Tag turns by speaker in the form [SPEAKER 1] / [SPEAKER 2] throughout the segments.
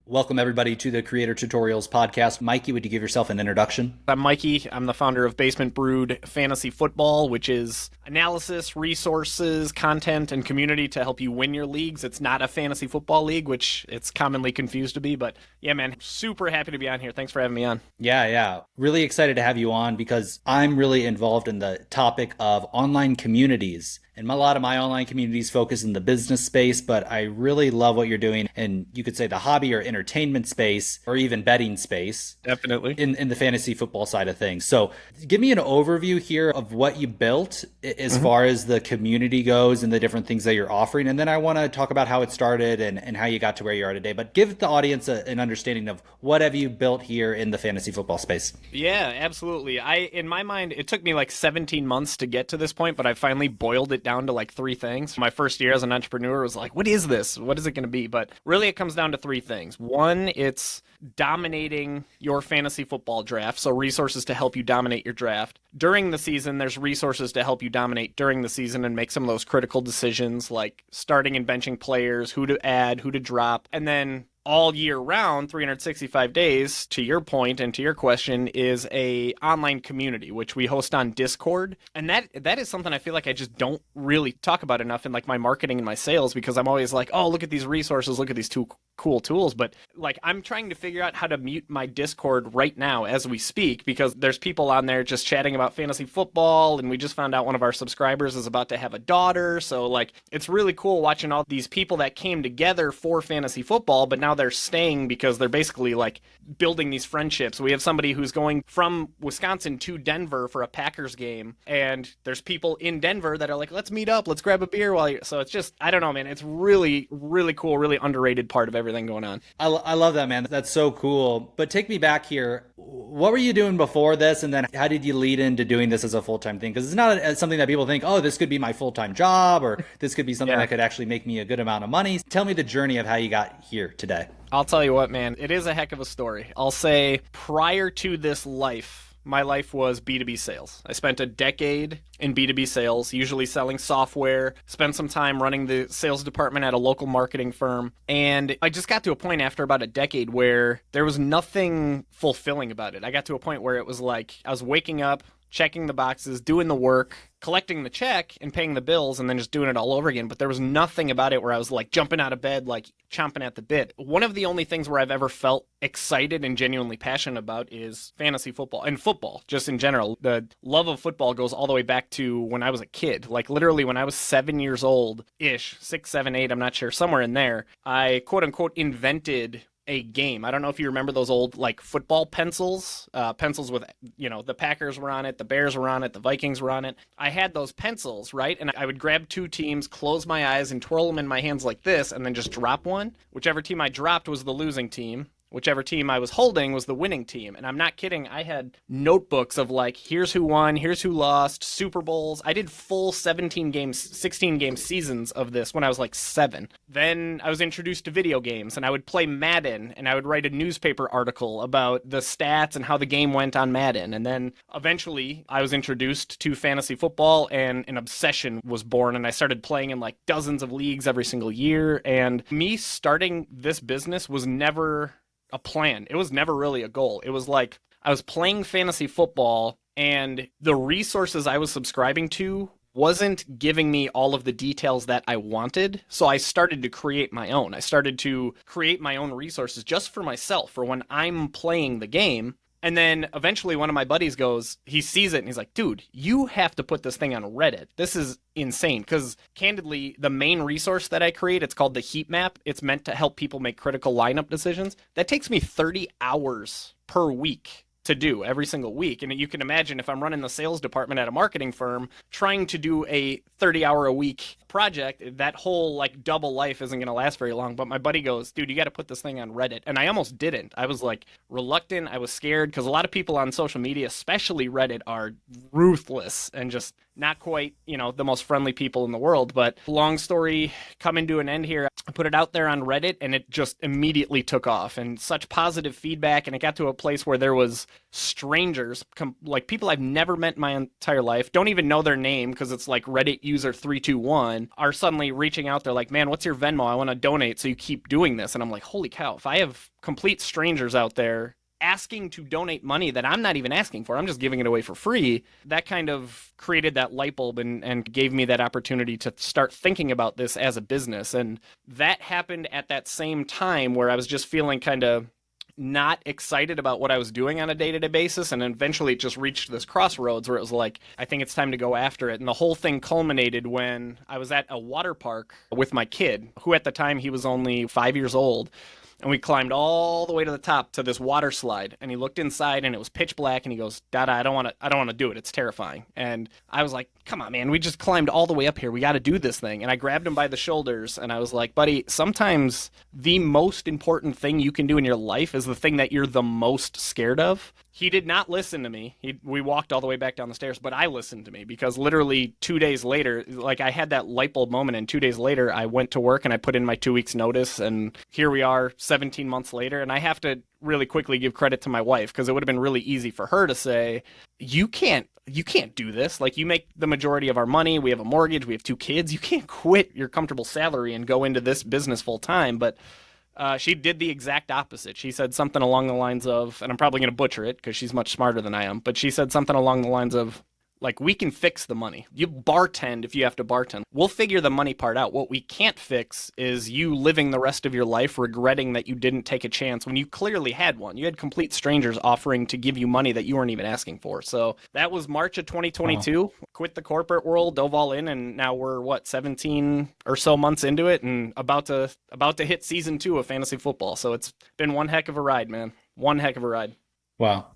[SPEAKER 1] Welcome, everybody, to the Creator Tutorials podcast. Mikey, would you give yourself an introduction?
[SPEAKER 2] I'm Mikey. I'm the founder of Basement Brewed Fantasy Football, which is analysis, resources, content, and community to help you win your leagues. It's not a fantasy football league, which it's commonly confused to be. But yeah, man, super happy to be on here. Thanks for having me on.
[SPEAKER 1] Yeah. Really excited to have you on because I'm really involved in the topic of online communities. And a lot of my online communities focus in the business space, but I really love what you're doing. And you could say the hobby or entertainment space, or even betting space.
[SPEAKER 2] Definitely.
[SPEAKER 1] In the fantasy football side of things. So give me an overview here of what you built as far as the community goes and the different things that you're offering. And then I want to talk about how it started and how you got to where you are today. But give the audience an understanding of what have you built here in the fantasy football space.
[SPEAKER 2] Yeah, absolutely. In my mind, it took me like 17 months to get to this point, but I finally boiled it down to like three things. My first year as an entrepreneur was like, what is this? What is it going to be? But really it comes down to three things. One, it's dominating your fantasy football draft. So resources to help you dominate your draft. During the season, there's resources to help you dominate during the season and make some of those critical decisions like starting and benching players, who to add, who to drop. And then all year round, 365 days, to your point and to your question, is a online community, which we host on Discord. And that is something I feel like I just don't really talk about enough in like my marketing and my sales, because I'm always like, oh, look at these resources, look at these two cool tools. But like, I'm trying to figure out how to mute my Discord right now as we speak, because there's people on there just chatting about fantasy football. And we just found out one of our subscribers is about to have a daughter. So like, it's really cool watching all these people that came together for fantasy football, but now they're staying because they're basically like building these friendships. We have somebody who's going from Wisconsin to Denver for a Packers game, and there's people in Denver that are like, let's meet up, let's grab a beer while you. So it's just, I don't know, man, it's really, really cool, really underrated part of everything going on.
[SPEAKER 1] I love that, man. That's so cool. But take me back here. What were you doing before this? And then how did you lead into doing this as a full-time thing? Because it's not something that people think, oh, this could be my full-time job, or this could be something that could actually make me a good amount of money. Tell me the journey of how you got here today.
[SPEAKER 2] I'll tell you what, man, it is a heck of a story. I'll say prior to this life, my life was B2B sales. I spent a decade in B2B sales, usually selling software, spent some time running the sales department at a local marketing firm. And I just got to a point after about a decade where there was nothing fulfilling about it. I got to a point where it was like I was waking up, checking the boxes, doing the work, collecting the check and paying the bills, and then just doing it all over again. But there was nothing about it where I was like jumping out of bed, like chomping at the bit. One of the only things where I've ever felt excited and genuinely passionate about is fantasy football and football just in general. The love of football goes all the way back to when I was a kid. Like literally when I was 7 years old ish, 6, 7, 8, I'm not sure, somewhere in there, I quote unquote invented a game. I don't know if you remember those old like football pencils, pencils with, the Packers were on it, the Bears were on it, the Vikings were on it. I had those pencils, right? And I would grab two teams, close my eyes and twirl them in my hands like this, and then just drop one. Whichever team I dropped was the losing team. Whichever team I was holding was the winning team. And I'm not kidding. I had notebooks of like, here's who won, here's who lost, Super Bowls. I did full 16 game seasons of this when I was like 7. Then I was introduced to video games, and I would play Madden, and I would write a newspaper article about the stats and how the game went on Madden. And then eventually I was introduced to fantasy football, and an obsession was born, and I started playing in like dozens of leagues every single year. And me starting this business was never a plan. It was never really a goal. It was like I was playing fantasy football, and the resources I was subscribing to wasn't giving me all of the details that I wanted. So I started to create my own. I started to create my own resources just for myself, for when I'm playing the game. And then eventually one of my buddies he sees it and he's like, dude, you have to put this thing on Reddit. This is insane. Because candidly, the main resource that I create, it's called the heat map. It's meant to help people make critical lineup decisions. That takes me 30 hours per week to do every single week. And you can imagine if I'm running the sales department at a marketing firm, trying to do a 30-hour-a-week project, that whole like double life isn't going to last very long. But my buddy goes, dude, you got to put this thing on Reddit. And I almost didn't. I was like reluctant. I was scared because a lot of people on social media, especially Reddit, are ruthless and just not quite, the most friendly people in the world. But long story coming to an end here, I put it out there on Reddit, and it just immediately took off, and such positive feedback. And it got to a place where there was strangers, like people I've never met in my entire life, don't even know their name because it's like Reddit user 321. women are suddenly reaching out. They're like, man, what's your Venmo? I want to donate so you keep doing this. And I'm like, holy cow, if I have complete strangers out there asking to donate money that I'm not even asking for, I'm just giving it away for free, that kind of created that light bulb and gave me that opportunity to start thinking about this as a business. And that happened at that same time where I was just feeling kind of not excited about what I was doing on a day-to-day basis, and eventually it just reached this crossroads where it was like, I think it's time to go after it. And the whole thing culminated when I was at a water park with my kid, who at the time he was only 5 years old. And we climbed all the way to the top to this water slide, and he looked inside and it was pitch black, and he goes, Dada, I don't want to do it. It's terrifying. And I was like, come on, man, we just climbed all the way up here. We got to do this thing. And I grabbed him by the shoulders and I was like, buddy, sometimes the most important thing you can do in your life is the thing that you're the most scared of. He did not listen to me. We walked all the way back down the stairs, but I listened to me, because literally 2 days later, like, I had that light bulb moment, and 2 days later I went to work and I put in my 2 weeks notice, and here we are 17 months later. And I have to really quickly give credit to my wife, because it would have been really easy for her to say, you can't do this. Like, you make the majority of our money. We have a mortgage. We have 2 kids. You can't quit your comfortable salary and go into this business full time. But she did the exact opposite. She said something along the lines of, and I'm probably going to butcher it because she's much smarter than I am, but she said something along the lines of, like, we can fix the money. You bartend if you have to bartend. We'll figure the money part out. What we can't fix is you living the rest of your life regretting that you didn't take a chance when you clearly had one. You had complete strangers offering to give you money that you weren't even asking for. So that was March of 2022. Wow. Quit the corporate world, dove all in, and now we're 17 or so months into it, and about to hit season 2 of fantasy football. So it's been one heck of a ride, man. One heck of a ride.
[SPEAKER 1] Wow.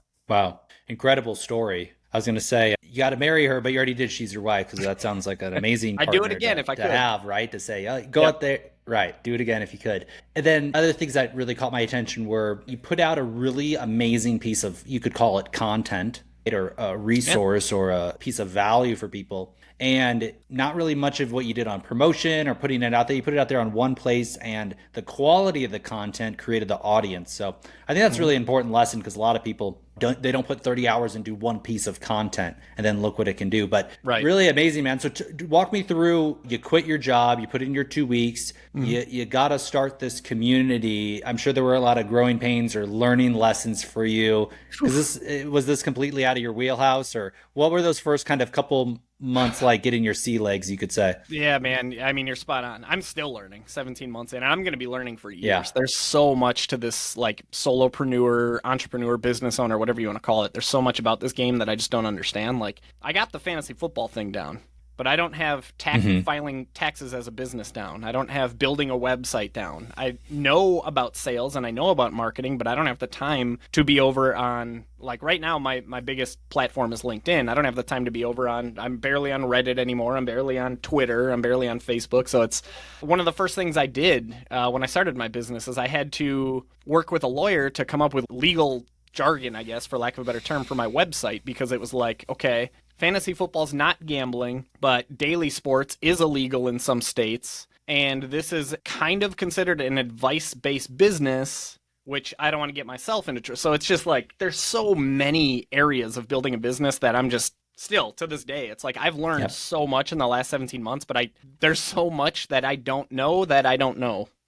[SPEAKER 1] Incredible story. I was going to say, you got to marry her, but you already did. She's your wife, because that sounds like an amazing partner
[SPEAKER 2] I'd do it again if I could.
[SPEAKER 1] To have, right? To say, go out there, right, do it again if you could. And then other things that really caught my attention were you put out a really amazing piece of, you could call it content, or a resource or a piece of value for people. And not really much of what you did on promotion or putting it out there. You put it out there on one place, and the quality of the content created the audience. So I think that's a really important lesson, because a lot of people don't put 30 hours into one piece of content and then look what it can do. But really amazing, man. So walk me through, you quit your job, you put in your 2 weeks, you got to start this community. I'm sure there were a lot of growing pains or learning lessons for you. Was this completely out of your wheelhouse, or what were those first kind of couple months like getting your sea legs, you could say?
[SPEAKER 2] Yeah, man. I mean, you're spot on. I'm still learning 17 months in, and I'm going to be learning for years.
[SPEAKER 1] Yeah.
[SPEAKER 2] There's so much to this, like, solopreneur, entrepreneur, business owner, whatever you want to call it. There's so much about this game that I just don't understand. Like, I got the fantasy football thing down, but I don't have filing taxes as a business down. I don't have building a website down. I know about sales and I know about marketing, but I don't have the time to be over on, like, right now my biggest platform is LinkedIn. I don't have the time to be over on, I'm barely on Reddit anymore. I'm barely on Twitter. I'm barely on Facebook. So it's one of the first things I did when I started my business is I had to work with a lawyer to come up with legal jargon, I guess, for lack of a better term, for my website, because it was like, okay, fantasy football's not gambling, but daily sports is illegal in some states, and this is kind of considered an advice-based business, which I don't want to get myself into. So it's just like, there's so many areas of building a business that I'm just still, to this day, it's like I've learned so much in the last 17 months, but there's so much that I don't know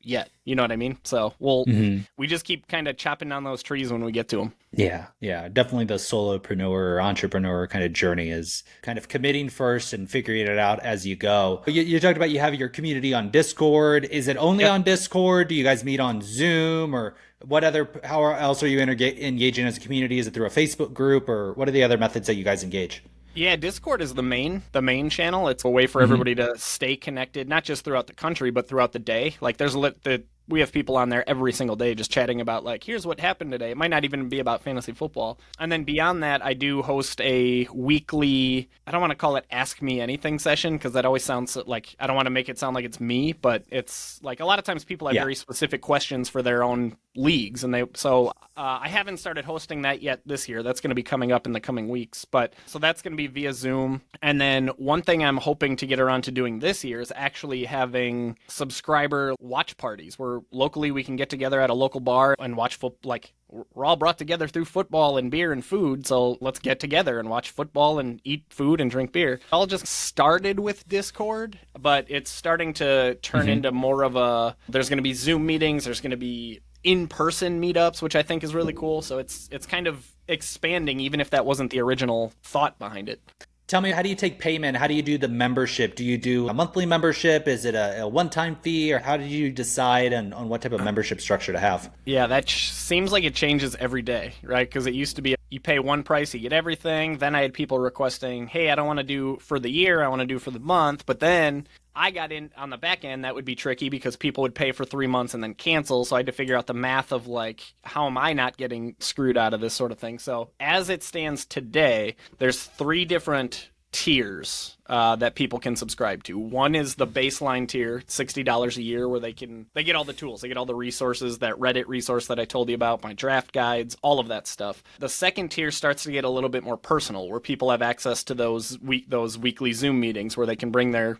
[SPEAKER 2] yet. You know what I mean? So we just keep kind of chopping down those trees when we get to them.
[SPEAKER 1] Yeah. Definitely the solopreneur or entrepreneur kind of journey is kind of committing first and figuring it out as you go. You talked about you have your community on Discord. Is it only on Discord? Do you guys meet on Zoom, or how else are you engaging as a community? Is it through a Facebook group, or what are the other methods that you guys engage?
[SPEAKER 2] Yeah, Discord is the main channel. It's a way for everybody to stay connected, not just throughout the country, but throughout the day. Like, we have people on there every single day just chatting about, like, here's what happened today. It might not even be about fantasy football. And then beyond that, I do host a weekly, I don't want to call it Ask Me Anything session, because that always sounds like, I don't want to make it sound like it's me, but it's like a lot of times people have very specific questions for their own leagues. And so I haven't started hosting that yet this year. That's going to be coming up in the coming weeks. But so that's going to be via Zoom. And then one thing I'm hoping to get around to doing this year is actually having subscriber watch parties where locally we can get together at a local bar and watch football. Like, we're all brought together through football and beer and food, so let's get together and watch football and eat food and drink beer. It all just started with Discord, but it's starting to turn into more of a, there's going to be Zoom meetings, there's going to be in-person meetups, which I think is really cool. So it's kind of expanding, even if that wasn't the original thought behind it.
[SPEAKER 1] Tell me, how do you take payment? How do you do the membership? Do you do a monthly membership? Is it a one-time fee? Or how did you decide on what type of membership structure to have?
[SPEAKER 2] Yeah, that seems like it changes every day, right? Because it used to be you pay one price, you get everything. Then I had people requesting, hey, I don't want to do for the year, I want to do for the month. But then I got in on the back end, that would be tricky because people would pay for 3 months and then cancel. So I had to figure out the math of like, how am I not getting screwed out of this sort of thing? So as it stands today, there's 3 different tiers that people can subscribe to. One is the baseline tier, $60 a year, where they get all the tools, they get all the resources, that Reddit resource that I told you about, my draft guides, all of that stuff. The second tier starts to get a little bit more personal, where people have access to those weekly Zoom meetings where they can bring their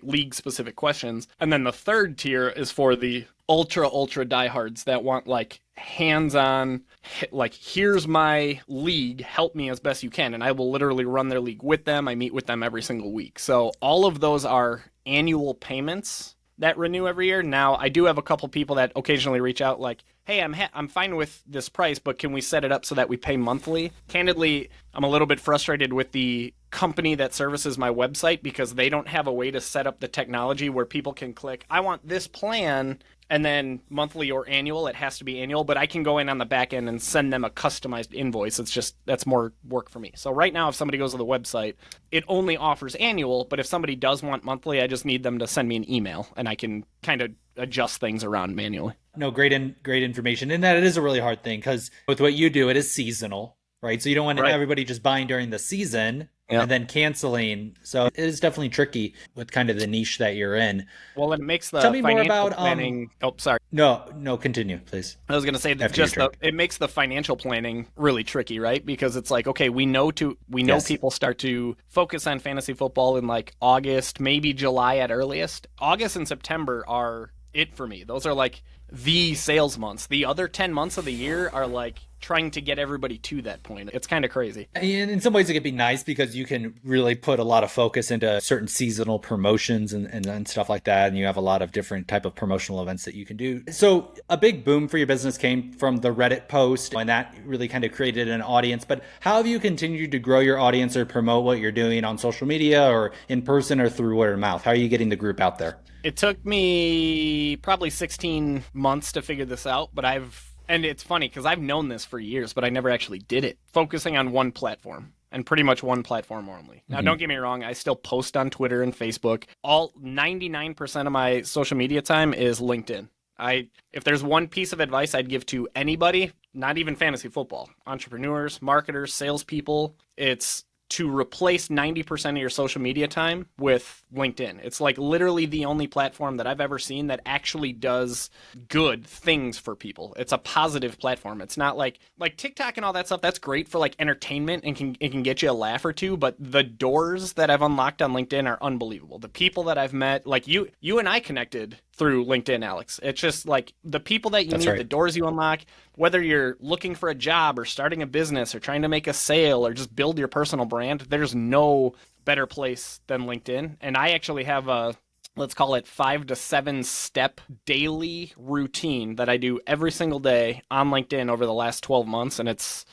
[SPEAKER 2] league specific questions. And then the third tier is for the ultra diehards that want like hands-on, like, here's my league, help me as best you can, and I will literally run their league with them. I meet with them every single week. So all of those are annual payments that renew every year. Now, I do have a couple people that occasionally reach out like, hey, I'm fine with this price, but can we set it up so that we pay monthly? Candidly, I'm a little bit frustrated with the company that services my website because they don't have a way to set up the technology where people can click, I want this plan, and then monthly or annual. It has to be annual, but I can go in on the back end and send them a customized invoice. It's just, that's more work for me. So right now, if somebody goes to the website, it only offers annual, but if somebody does want monthly, I just need them to send me an email and I can kind of adjust things around manually.
[SPEAKER 1] No, great information. And that it is a really hard thing because with what you do, it is seasonal, right? So you don't want everybody just buying during the season and then canceling. So it is definitely tricky with kind of the niche that you're in.
[SPEAKER 2] Well, it makes the
[SPEAKER 1] Tell me more
[SPEAKER 2] financial
[SPEAKER 1] about
[SPEAKER 2] planning. Oh, sorry.
[SPEAKER 1] No, continue, please.
[SPEAKER 2] I was going to say that it makes the financial planning really tricky, right? Because it's like, okay, we know people start to focus on fantasy football in like August, maybe July at earliest. August and September are it for me. Those are like the sales months. The other 10 months of the year are like trying to get everybody to that point. It's kind of crazy.
[SPEAKER 1] And in some ways it could be nice because you can really put a lot of focus into certain seasonal promotions and stuff like that. And you have a lot of different type of promotional events that you can do. So a big boom for your business came from the Reddit post, and that really kind of created an audience. But how have you continued to grow your audience or promote what you're doing on social media or in person or through word of mouth? How are you getting the group out there?
[SPEAKER 2] It took me probably 16 months to figure this out, but and it's funny because I've known this for years, but I never actually did it. Focusing on one platform and pretty much one platform only. Now, don't get me wrong. I still post on Twitter and Facebook. 99% of my social media time is LinkedIn. If there's one piece of advice I'd give to anybody, not even fantasy football, entrepreneurs, marketers, salespeople, it's to replace 90% of your social media time with LinkedIn. It's like literally the only platform that I've ever seen that actually does good things for people. It's a positive platform. It's not like TikTok and all that stuff. That's great for like entertainment and it can get you a laugh or two, but the doors that I've unlocked on LinkedIn are unbelievable. The people that I've met, like you and I connected through LinkedIn, Alex. It's just like the people that you meet, the doors you unlock, whether you're looking for a job or starting a business or trying to make a sale or just build your personal brand, there's no better place than LinkedIn. And I actually have a, let's call it 5 to 7 step daily routine that I do every single day on LinkedIn over the last 12 months. And it's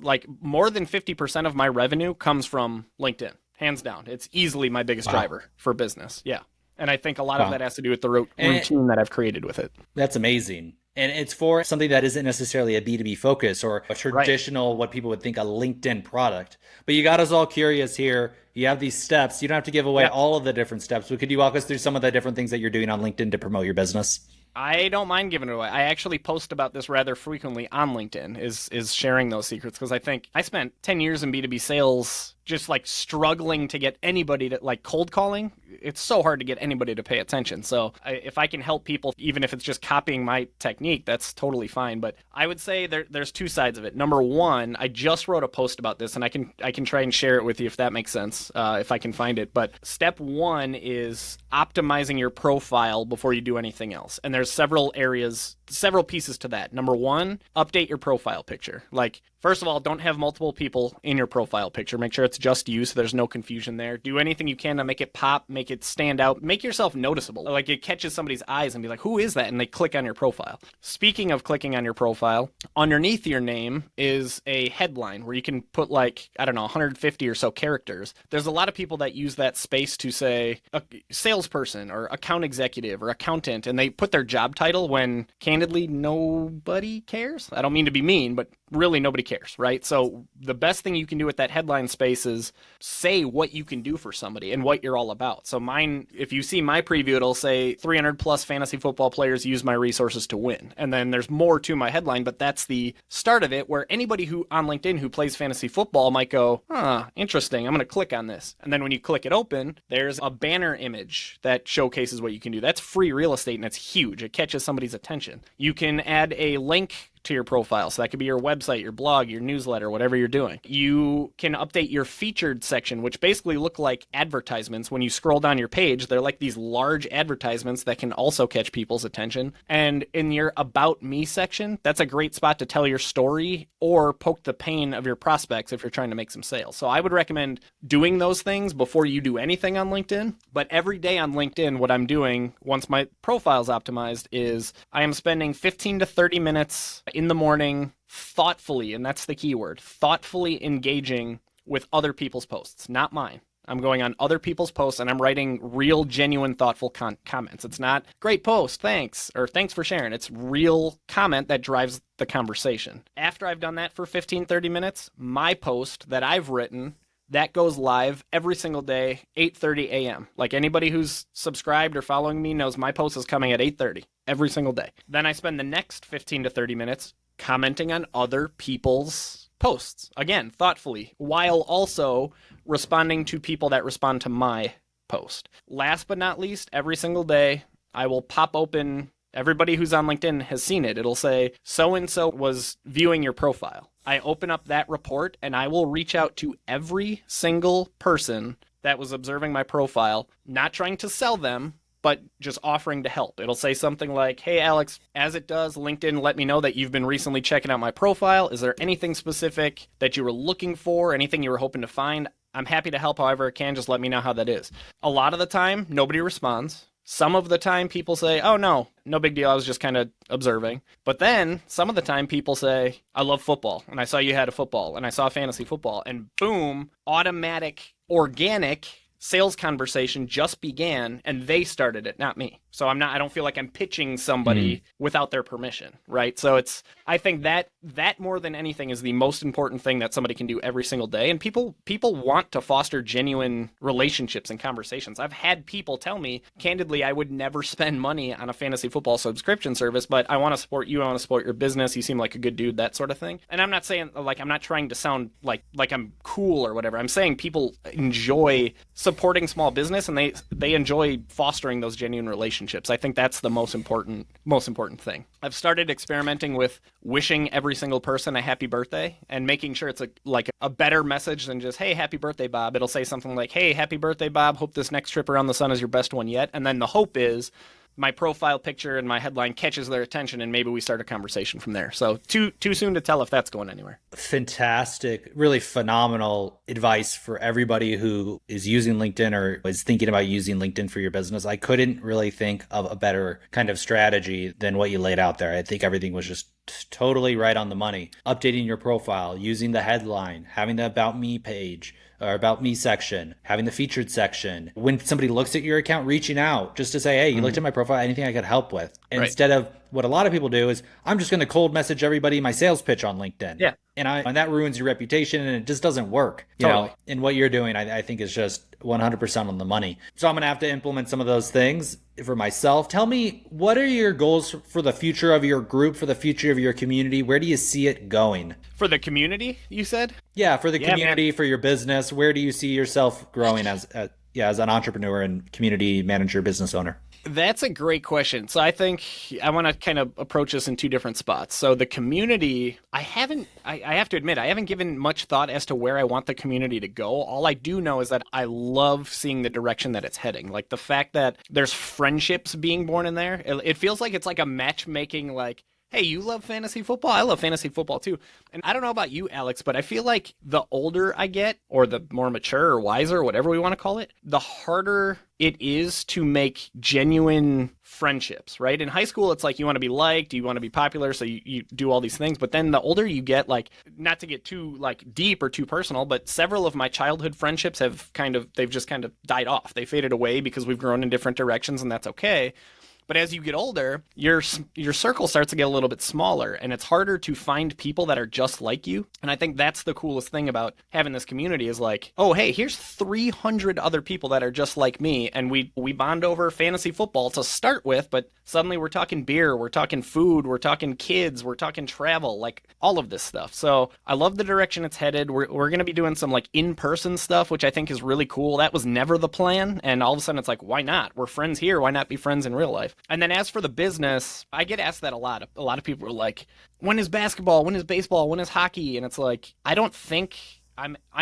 [SPEAKER 2] like more than 50% of my revenue comes from LinkedIn, hands down. It's easily my biggest driver for business. Yeah. And I think a lot of that has to do with the routine that I've created with it.
[SPEAKER 1] That's amazing. And it's for something that isn't necessarily a B2B focus or a traditional, what people would think a LinkedIn product. But you got us all curious here. You have these steps. You don't have to give away all of the different steps. But could you walk us through some of the different things that you're doing on LinkedIn to promote your business?
[SPEAKER 2] I don't mind giving it away. I actually post about this rather frequently on LinkedIn, is sharing those secrets, because I think I spent 10 years in B2B sales just like struggling to get anybody to, like, cold calling, it's so hard to get anybody to pay attention. So if I can help people, even if it's just copying my technique, that's totally fine. But I would say there's two sides of it. Number one, I just wrote a post about this, and I can try and share it with you if that makes sense, if I can find it. But step one is optimizing your profile before you do anything else. And there's several pieces to that. Number one, update your profile picture. Like, first of all, don't have multiple people in your profile picture. Make sure it's just you so there's no confusion there. Do anything you can to make it pop, make it stand out, make yourself noticeable. Like, it catches somebody's eyes and be like, who is that? And they click on your profile. Speaking of clicking on your profile, underneath your name is a headline where you can put, like, I don't know, 150 or so characters. There's a lot of people that use that space to say a salesperson or account executive or accountant, and they put their job title when candidly nobody cares. I don't mean to be mean, but really nobody cares, right? So the best thing you can do with that headline space is say what you can do for somebody and what you're all about. So mine, if you see my preview, it'll say 300 plus fantasy football players use my resources to win. And then there's more to my headline, but that's the start of it, where anybody who on LinkedIn who plays fantasy football might go, interesting, I'm going to click on this. And then when you click it open, there's a banner image that showcases what you can do. That's free real estate, and it's huge. It catches somebody's attention. You can add a link to your profile. So that could be your website, your blog, your newsletter, whatever you're doing. You can update your featured section, which basically look like advertisements. When you scroll down your page, they're like these large advertisements that can also catch people's attention. And in your About Me section, that's a great spot to tell your story or poke the pain of your prospects if you're trying to make some sales. So I would recommend doing those things before you do anything on LinkedIn. But every day on LinkedIn, what I'm doing once my profile's optimized is I am spending 15 to 30 minutes in the morning thoughtfully, and that's the key word, thoughtfully engaging with other people's posts, not mine. I'm going on other people's posts and I'm writing real, genuine, thoughtful comments. It's not great post, thanks, or thanks for sharing. It's real comment that drives the conversation. After I've done that for 15, 30 minutes, my post that I've written, that goes live every single day, 8:30 a.m. Like, anybody who's subscribed or following me knows my post is coming at 8:30 every single day. Then I spend the next 15 to 30 minutes commenting on other people's posts, again, thoughtfully, while also responding to people that respond to my post. Last but not least, every single day, I will pop open, everybody who's on LinkedIn has seen it. It'll say, so-and-so was viewing your profile. I open up that report and I will reach out to every single person that was observing my profile, not trying to sell them, but just offering to help. It'll say something like, hey, Alex, as it does, LinkedIn let me know that you've been recently checking out my profile. Is there anything specific that you were looking for, anything you were hoping to find? I'm happy to help however I can. Just let me know how that is. A lot of the time, nobody responds. Some of the time, people say, oh, no big deal. I was just kind of observing. But then some of the time, people say, I love football, and I saw you had a football, and I saw fantasy football, and boom, automatic, organic sales conversation just began, and they started it, not me. So I don't feel like I'm pitching somebody without their permission, right? So I think that more than anything is the most important thing that somebody can do every single day. And people want to foster genuine relationships and conversations. I've had people tell me, candidly, I would never spend money on a fantasy football subscription service, but I want to support you. I want to support your business. You seem like a good dude, that sort of thing. And I'm not saying, like, I'm not trying to sound like I'm cool or whatever. I'm saying people enjoy supporting small business, and they enjoy fostering those genuine relationships. I think that's the most important thing. I've started experimenting with wishing every single person a happy birthday and making sure it's a better message than just, hey, happy birthday, Bob. It'll say something like, hey, happy birthday, Bob. Hope this next trip around the sun is your best one yet. And then the hope is my profile picture and my headline catches their attention, and maybe we start a conversation from there. So too soon to tell if that's going anywhere.
[SPEAKER 1] Fantastic, really phenomenal advice for everybody who is using LinkedIn or is thinking about using LinkedIn for your business. I couldn't really think of a better kind of strategy than what you laid out there. I think everything was just totally right on the money. Updating your profile, using the headline, having the About Me page, or About Me section, having the featured section. When somebody looks at your account, reaching out just to say, hey, you looked at my profile, anything I could help with.
[SPEAKER 2] Right.
[SPEAKER 1] Instead of what a lot of people do is I'm just going to cold message everybody my sales pitch on LinkedIn.
[SPEAKER 2] Yeah.
[SPEAKER 1] And that ruins your reputation and it just doesn't work.
[SPEAKER 2] Totally.
[SPEAKER 1] And what you're doing, I think is just 100% on the money. So I'm going to have to implement some of those things for myself. Tell me, what are your goals for the future of your group, for the future of your community? Where do you see it going?
[SPEAKER 2] For the community, you said?
[SPEAKER 1] Yeah, for the community, for your business, where do you see yourself growing as an entrepreneur and community manager, business owner?
[SPEAKER 2] That's a great question. So I think I want to kind of approach this in two different spots. So the community, I have to admit, I haven't given much thought as to where I want the community to go. All I do know is that I love seeing the direction that it's heading. Like the fact that there's friendships being born in there. It feels like it's like a matchmaking, like, hey, you love fantasy football? I love fantasy football too. And I don't know about you, Alex, but I feel like the older I get, or the more mature or wiser, whatever we want to call it, the harder it is to make genuine friendships, right? In high school, it's like you want to be liked, you want to be popular, so you do all these things. But then the older you get, like, not to get too like deep or too personal, but several of my childhood friendships they've just kind of died off. They faded away because we've grown in different directions, and that's okay. But as you get older, your circle starts to get a little bit smaller, and it's harder to find people that are just like you. And I think that's the coolest thing about having this community is like, oh, hey, here's 300 other people that are just like me, and we bond over fantasy football to start with, but suddenly we're talking beer, we're talking food, we're talking kids, we're talking travel, like all of this stuff. So I love the direction it's headed. We're going to be doing some like in-person stuff, which I think is really cool. That was never the plan, and all of a sudden it's like, why not? We're friends here. Why not be friends in real life? And then as for the business, I get asked that a lot. A lot of people are like, when is basketball? When is baseball? When is hockey? And it's like, I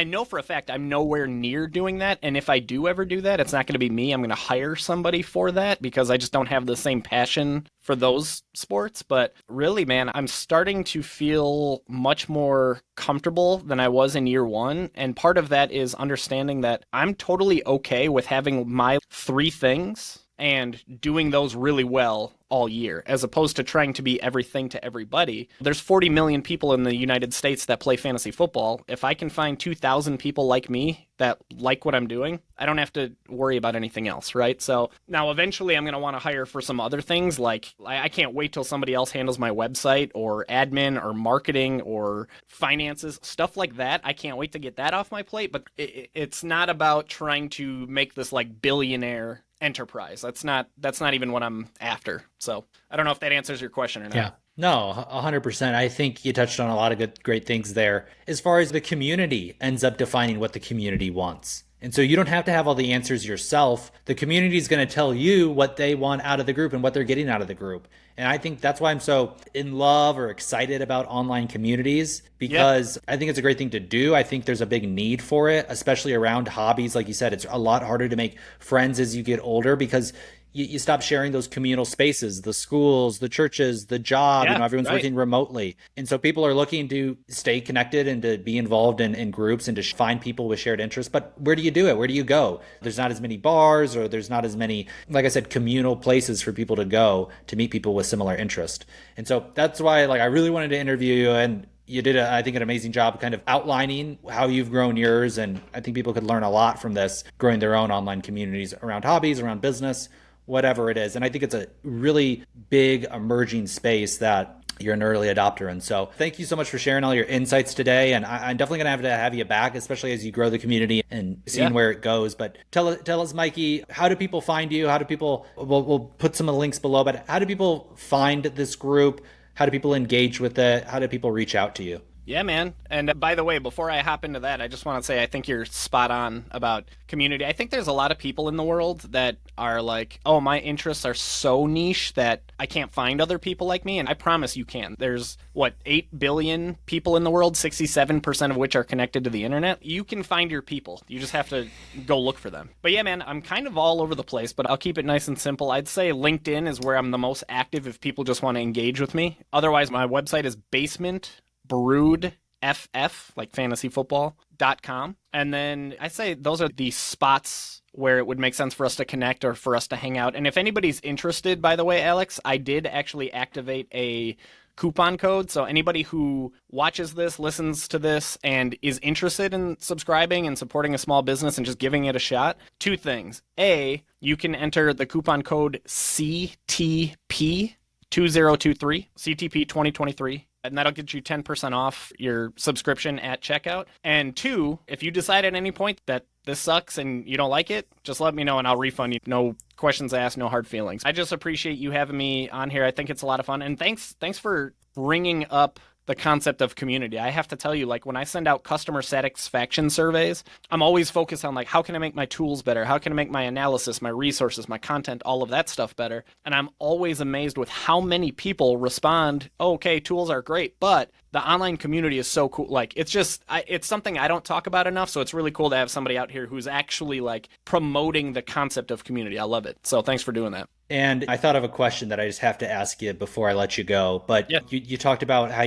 [SPEAKER 2] know for a fact I'm nowhere near doing that. And if I do ever do that, it's not going to be me. I'm going to hire somebody for that because I just don't have the same passion for those sports. But really, man, I'm starting to feel much more comfortable than I was in year one. And part of that is understanding that I'm totally okay with having my 3 things and doing those really well all year, as opposed to trying to be everything to everybody. There's 40 million people in the United States that play fantasy football. If I can find 2,000 people like me that like what I'm doing, I don't have to worry about anything else, right? So now eventually I'm going to want to hire for some other things. Like I can't wait till somebody else handles my website or admin or marketing or finances, stuff like that. I can't wait to get that off my plate, but it's not about trying to make this like billionaire enterprise. That's not even what I'm after. So I don't know if that answers your question or not.
[SPEAKER 1] Yeah. No, 100%. I think you touched on a lot of great things there. As far as the community ends up defining what the community wants. And so you don't have to have all the answers yourself. The community is going to tell you what they want out of the group and what they're getting out of the group. And I think that's why I'm so in love or excited about online communities, because I think it's a great thing to do. I think there's a big need for it, especially around hobbies. Like you said, it's a lot harder to make friends as you get older because you stop sharing those communal spaces, the schools, the churches, the job, everyone's working remotely. And so people are looking to stay connected and to be involved in groups and to find people with shared interests. But where do you do it? Where do you go? There's not as many bars, or there's not as many, like I said, communal places for people to go to meet people with similar interest. And so that's why I really wanted to interview you, and you did, I think, an amazing job kind of outlining how you've grown yours. And I think people could learn a lot from this, growing their own online communities around hobbies, around business, whatever it is. And I think it's a really big emerging space that you're an early adopter. And so thank you so much for sharing all your insights today. And I'm definitely going to have you back, especially as you grow the community and seeing where it goes. But tell us, Mikey, how do people find you? How do people, we'll put some of the links below, but how do people find this group? How do people engage with it? How do people reach out to you?
[SPEAKER 2] Yeah, man. And by the way, before I hop into that, I just want to say I think you're spot on about community. I think there's a lot of people in the world that are like, oh, my interests are so niche that I can't find other people like me. And I promise you can. There's, 8 billion people in the world, 67% of which are connected to the internet. You can find your people. You just have to go look for them. But yeah, man, I'm kind of all over the place, but I'll keep it nice and simple. I'd say LinkedIn is where I'm the most active if people just want to engage with me. Otherwise, my website is Basement Brewed FF, like fantasyfootball.com. And then I say those are the spots where it would make sense for us to connect or for us to hang out. And if anybody's interested, by the way, Alex, I did actually activate a coupon code. So anybody who watches this, listens to this, and is interested in subscribing and supporting a small business and just giving it a shot, 2 things. A, you can enter the coupon code CTP 2023, CTP 2023. And that'll get you 10% off your subscription at checkout. And 2, if you decide at any point that this sucks and you don't like it, just let me know and I'll refund you. No questions asked, no hard feelings. I just appreciate you having me on here. I think it's a lot of fun. And thanks for bringing up the concept of community. I have to tell you, like, when I send out customer satisfaction surveys, I'm always focused on, like, how can I make my tools better? How can I make my analysis, my resources, my content, all of that stuff better? And I'm always amazed with how many people respond, oh, okay, tools are great, but the online community is so cool. Like, it's just, it's something I don't talk about enough, so it's really cool to have somebody out here who's actually, like, promoting the concept of community. I love it. So thanks for doing that.
[SPEAKER 1] And I thought of a question that I just have to ask you before I let you go. But yeah, you talked about how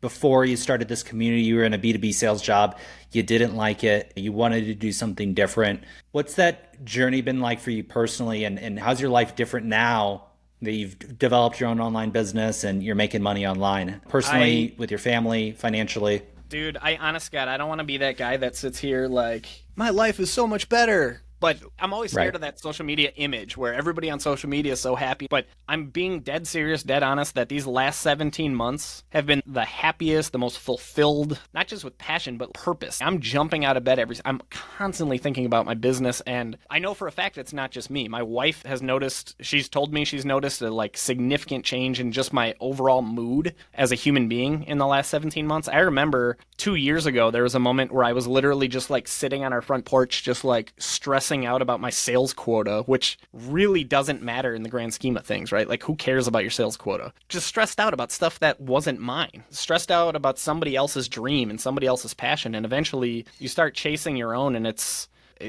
[SPEAKER 1] before you started this community, you were in a B2B sales job. You didn't like it. You wanted to do something different. What's that journey been like for you personally? And how's your life different now that you've developed your own online business and you're making money online? Personally, with your family, financially?
[SPEAKER 2] Dude, honest God, I don't want to be that guy that sits here like, my life is so much better. But I'm always scared of that social media image where everybody on social media is so happy. But I'm being dead serious, dead honest that these last 17 months have been the happiest, the most fulfilled, not just with passion, but purpose. I'm jumping out of bed I'm constantly thinking about my business. And I know for a fact it's not just me. My wife has noticed, she's told me she's noticed a like significant change in just my overall mood as a human being in the last 17 months. I remember 2 years ago, there was a moment where I was literally just like sitting on our front porch, just like stressing out about my sales quota, which really doesn't matter in the grand scheme of things, right? Like, who cares about your sales quota? Just stressed out about stuff that wasn't mine. Stressed out about somebody else's dream and somebody else's passion. And eventually you start chasing your own, and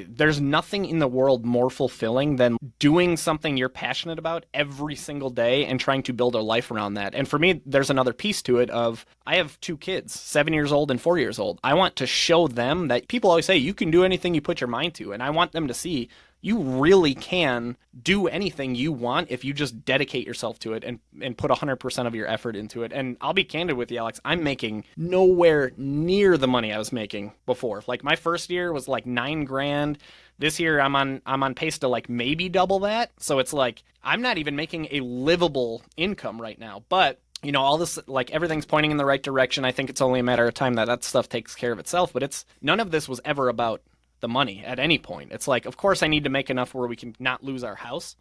[SPEAKER 2] there's nothing in the world more fulfilling than doing something you're passionate about every single day and trying to build a life around that. And for me, there's another piece to it of, I have 2 kids, 7 years old and 4 years old. I want to show them that people always say you can do anything you put your mind to. And I want them to see you really can do anything you want if you just dedicate yourself to it and put 100% of your effort into it. And I'll be candid with you, Alex, I'm making nowhere near the money I was making before. Like, my first year was like $9,000. This year I'm on pace to like maybe double that. So it's like, I'm not even making a livable income right now. But you know, all this, like, everything's pointing in the right direction. I think it's only a matter of time that stuff takes care of itself. But none of this was ever about the money at any point. It's like, of course I need to make enough where we can not lose our house,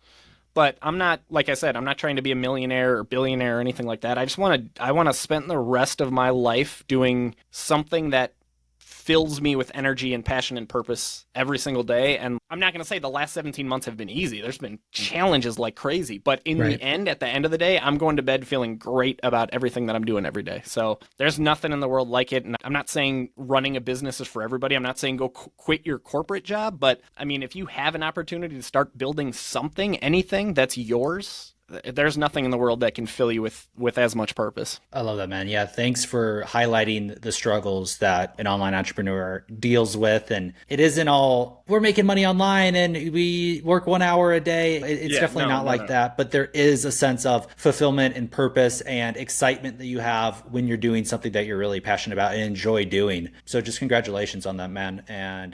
[SPEAKER 2] but I'm not, like I said, I'm not trying to be a millionaire or billionaire or anything like that. I want to spend the rest of my life doing something that fills me with energy and passion and purpose every single day. And I'm not going to say the last 17 months have been easy. There's been challenges like crazy, but in the end, at the end of the day, I'm going to bed feeling great about everything that I'm doing every day. So there's nothing in the world like it. And I'm not saying running a business is for everybody. I'm not saying go quit your corporate job, but I mean, if you have an opportunity to start building something, anything that's yours, there's nothing in the world that can fill you with as much purpose.
[SPEAKER 1] I love that, man. Yeah, thanks for highlighting the struggles that an online entrepreneur deals with. And it isn't all, we're making money online and we work 1 hour a day. It's definitely not like that. But there is a sense of fulfillment and purpose and excitement that you have when you're doing something that you're really passionate about and enjoy doing. So just congratulations on that, man. And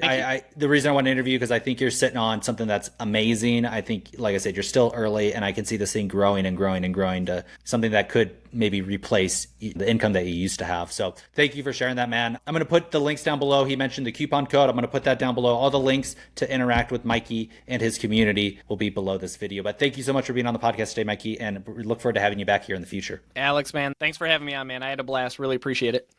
[SPEAKER 1] the reason I want to interview you, because I think you're sitting on something that's amazing. I think, like I said, you're still early, and I can see this thing growing and growing and growing to something that could maybe replace the income that you used to have. So thank you for sharing that, man. I'm going to put the links down below. He mentioned the coupon code. I'm going to put that down below. All the links to interact with Mikey and his community will be below this video. But thank you so much for being on the podcast today, Mikey, and we look forward to having you back here in the future.
[SPEAKER 2] Alex, man, thanks for having me on, man. I had a blast. Really appreciate it.